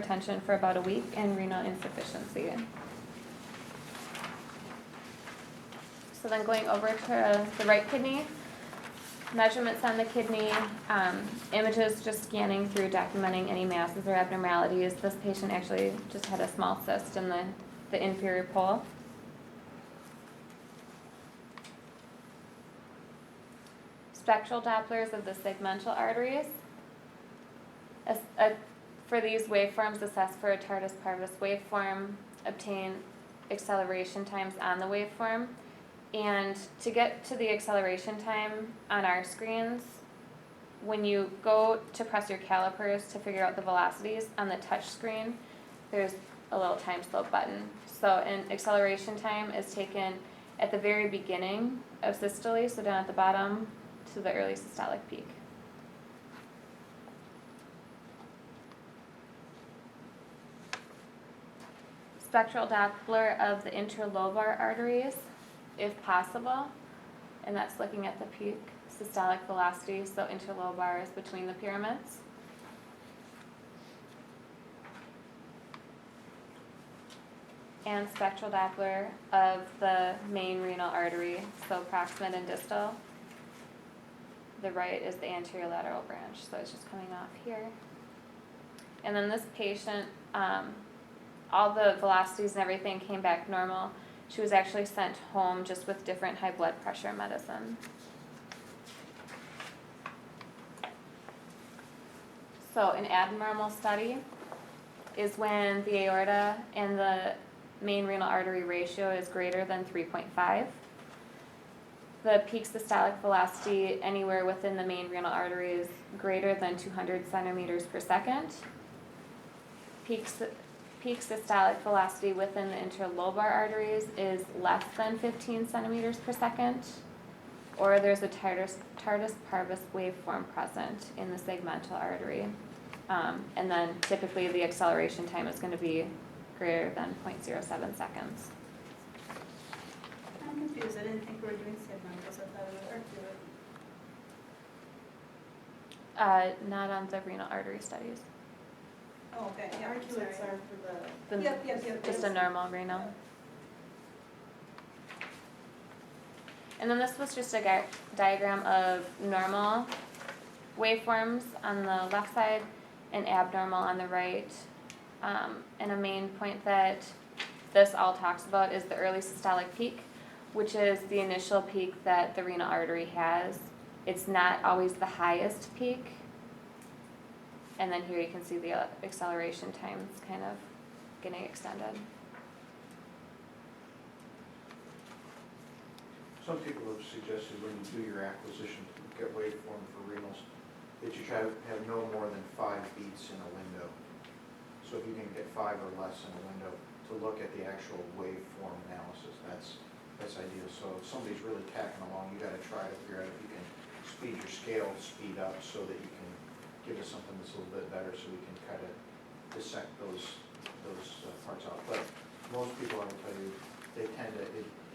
hypertension for about a week and renal insufficiency. So then going over to the right kidney, measurements on the kidney, images just scanning through, documenting any masses or abnormalities. This patient actually just had a small cyst in the inferior pole. Spectral Dopplers of the segmental arteries. For these waveforms, assess for a tardus parvus waveform, obtain acceleration times on the waveform. And to get to the acceleration time on our screens, when you go to press your calipers to figure out the velocities on the touch screen, there's a little time slope button. So an acceleration time is taken at the very beginning of systole, so down at the bottom to the early systolic peak. Spectral Doppler of the interlobar arteries, if possible, and that's looking at the peak systolic velocity, so interlobar is between the pyramids. And spectral Doppler of the main renal artery, so proximate and distal. The right is the anterior lateral branch, so it's just coming off here. And then this patient, all the velocities and everything came back normal. She was actually sent home just with different high blood pressure medicine. So an abnormal study is when the aorta and the main renal artery ratio is greater than 3.5. The peak systolic velocity anywhere within the main renal artery is greater than 200 centimeters per second. Peak systolic velocity within the interlobar arteries is less than 15 centimeters per second, or there's a tardus parvus waveform present in the segmental artery. And then typically the acceleration time is going to be greater than 0.07 seconds. I'm confused. I didn't think we were doing segmentals. I thought it was arcuate. Not on the renal artery studies. Oh, okay. Yeah, Arcuates sorry. are for the. Yep. Just a normal renal. And then this was just a diagram of normal waveforms on the left side and abnormal on the right. And a main point that this all talks about is the early systolic peak, which is the initial peak that the renal artery has. It's not always the highest peak. And then here you can see the acceleration times kind of getting extended. Some people have suggested when you do your acquisition to get waveform for renals, that you try to have no more than 5 beats in a window. So if you can get 5 or less in a window to look at the actual waveform analysis, that's ideal. So if somebody's really tacking along, you got to try to figure out if you can speed your scale speed up so that you can give us something that's a little bit better, so we can kind of dissect those parts out. But most people, I will tell you, they tend to.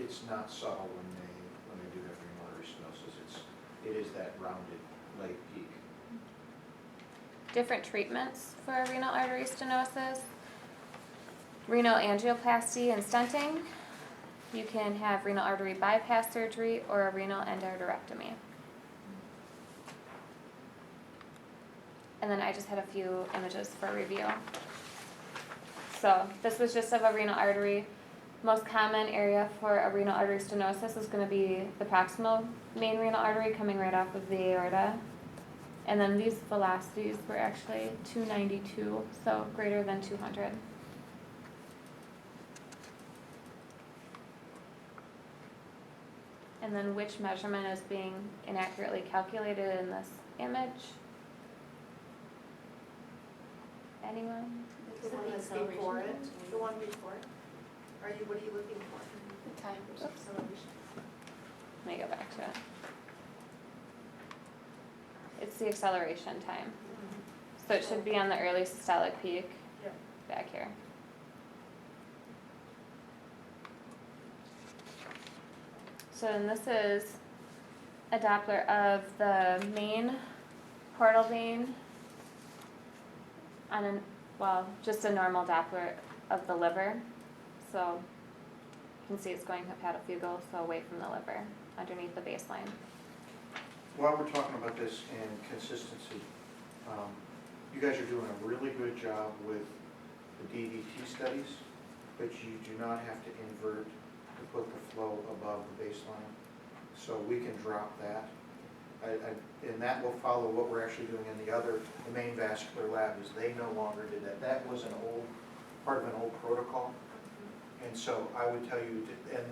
It's not subtle when they do their renal artery stenosis. It is that rounded late peak. Different treatments for a renal artery stenosis. Renal angioplasty and stenting. You can have renal artery bypass surgery or a renal endarterectomy. And then I just had a few images for review. So this was just of a renal artery. Most common area for a renal artery stenosis is going to be the proximal main renal artery coming right off of the aorta. And then these velocities were actually 292, so greater than 200. And then which measurement is being inaccurately calculated in this image? Anyone? The one that's before it, the one before it. What are you looking for? The time for acceleration. Let me go back to it. It's the acceleration time. So it should be on the early systolic peak back here. So then this is a Doppler of the main portal vein on well, just a normal Doppler of the liver. So you can see it's going hepatofugal, so away from the liver, underneath the baseline. While we're talking about this and consistency, you guys are doing a really good job with the DVT studies, but you do not have to invert to put the flow above the baseline. So we can drop that. And that will follow what we're actually doing in the main vascular lab, is they no longer did that. That was part of an old protocol. And so I would tell you, and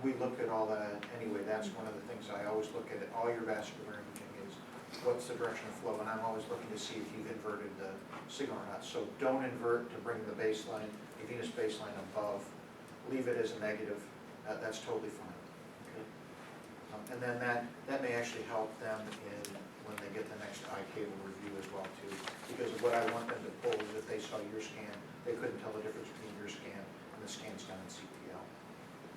we looked at all that anyway. That's one of the things I always look at all your vascular imaging is what's the direction of flow, and I'm always looking to see if you've inverted the signal or not. So don't invert to bring the baseline, the venous baseline above. Leave it as a negative. That's totally fine. Okay. And then that may actually help them when they get the next eye cable review as well too. Because what I want them to pull is if they saw your scan, they couldn't tell the difference between your scan and the scans done in CPL.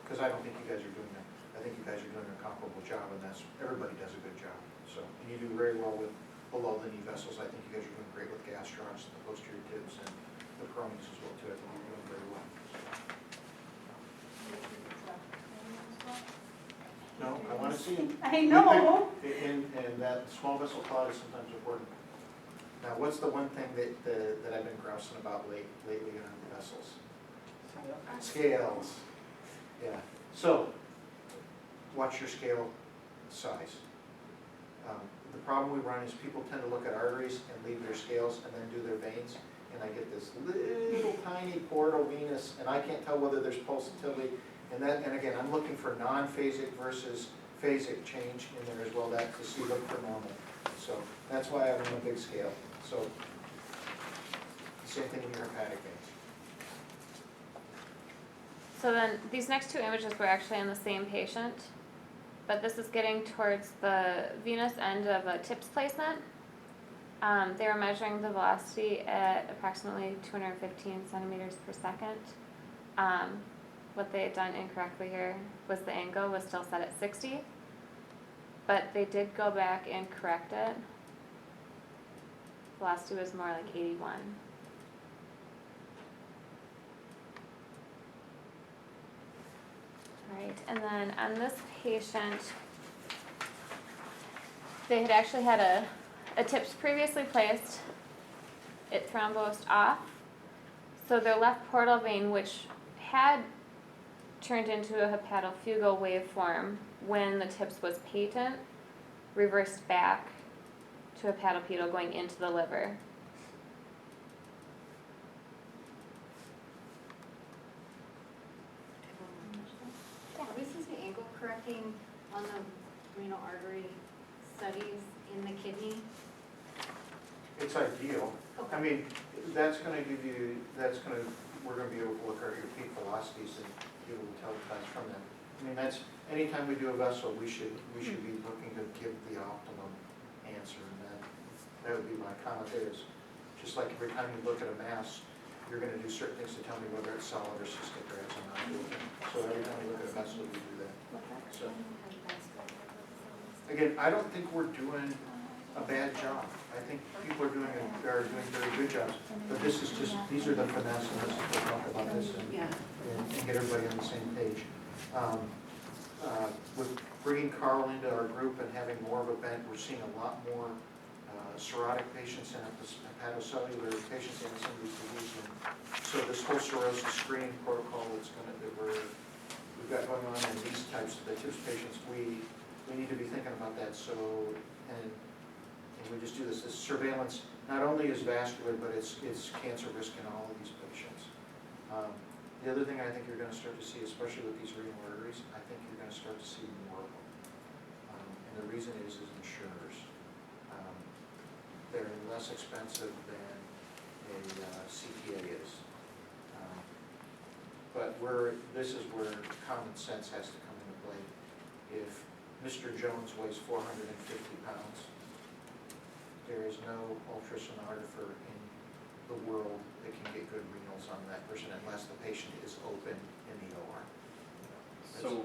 Because I don't think you guys are doing that. I think you guys are doing a comparable job, and everybody does a good job. So, and you do very well with below the knee vessels. I think you guys are doing great with gastrocs, the posterior tibs, and the cronies as well too. I think you're doing very well. No, I want to see. I know. And that small vessel clot is sometimes important. Now, what's the one thing that I've been grousing about lately on vessels? Scales. Yeah. So, watch your scale size. The problem we run is people tend to look at arteries and leave their scales and then do their veins, and I get this little tiny portal venous, and I can't tell whether there's pulsatility. And again, I'm looking for non-phasic versus phasic change in there as well, that to see look for normal. So that's why I run a big scale. So same thing in your hepatic veins. So then these next two images were actually in the same patient, but this is getting towards the venous end of a TIPS placement. They were measuring the velocity at approximately 215 centimeters per second. What they had done incorrectly here was the angle was still set at 60, but they did go back and correct it. Velocity was more like 81. Right, and then on this patient, they had actually had a TIPS previously placed. It thrombosed off. So their left portal vein, which had turned into a hepatofugal waveform when the TIPS was patent, reversed back to hepatopedal going into the liver. This is the angle correcting on the renal artery studies in the kidney. It's ideal. Okay. I mean, we're going to be able to look at your peak velocities and be able to tell the times from them. I mean, anytime we do a vessel, we should be looking to give the optimum answer, and that would be my comment there. Is just like every time you look at a mass, you're going to do certain things to tell me whether it's solid or cystic or it's not. So every time you look at a vessel, we do that. So again, I don't think we're doing a bad job. I think people are doing very good jobs. But these are the finesse, and we'll talk about this and get everybody on the same page. With bringing Carl into our group and having more of a bent, we're seeing a lot more cirrhotic patients and hepatocellular patients in some of these diseases. So this whole cirrhosis screening protocol that we've got going on in these types of the TIPS patients, we need to be thinking about that. So and we just do this surveillance. Not only is vascular, but it's cancer risk in all of these patients. The other thing I think you're going to start to see, especially with these renal arteries, I think you're going to start to see more of them. And the reason is insurers. They're less expensive than a CTA is. But this is where common sense has to come into play. If Mr. Jones weighs 450 pounds, there is no ultrasonographer in the world that can get good renals on that person unless the patient is open in the OR.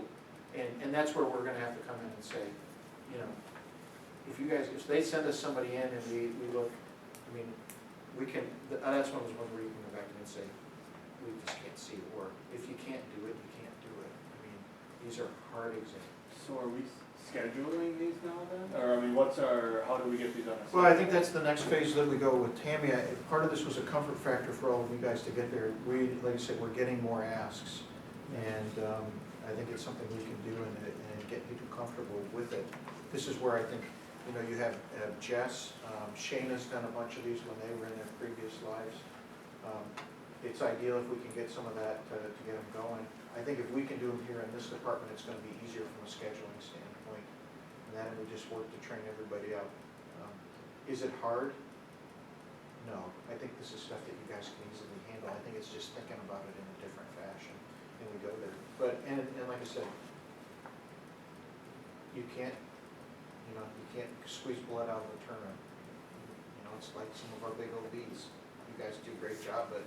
And that's where we're going to have to come in and say, if they send us somebody in and we look, I mean, we can, that's one of those ones where you can go back and say, we just can't see it, or if you can't do it, you can't do it. I mean, these are hard exams. So are we scheduling these now then? Or, I mean, how do we get these on a? Well, I think that's the next phase that we go with Tammy. Part of this was a comfort factor for all of you guys to get there. Like I said, we're getting more asks, and I think it's something we can do and get people comfortable with it. This is where I think, you have Jess, Shayna's done a bunch of these when they were in their previous lives. It's ideal if we can get some of that to get them going. I think if we can do them here in this department, it's going to be easier from a scheduling standpoint. And then we just work to train everybody up. Is it hard? No. I think this is stuff that you guys can easily handle. I think it's just thinking about it in a different fashion, and we go there. But, and like I said, you can't squeeze blood out of a turnip. It's like some of our big OBs. You guys do a great job, but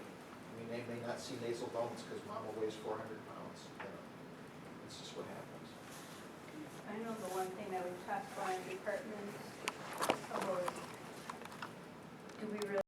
they may not see nasal bones because mama weighs 400 pounds.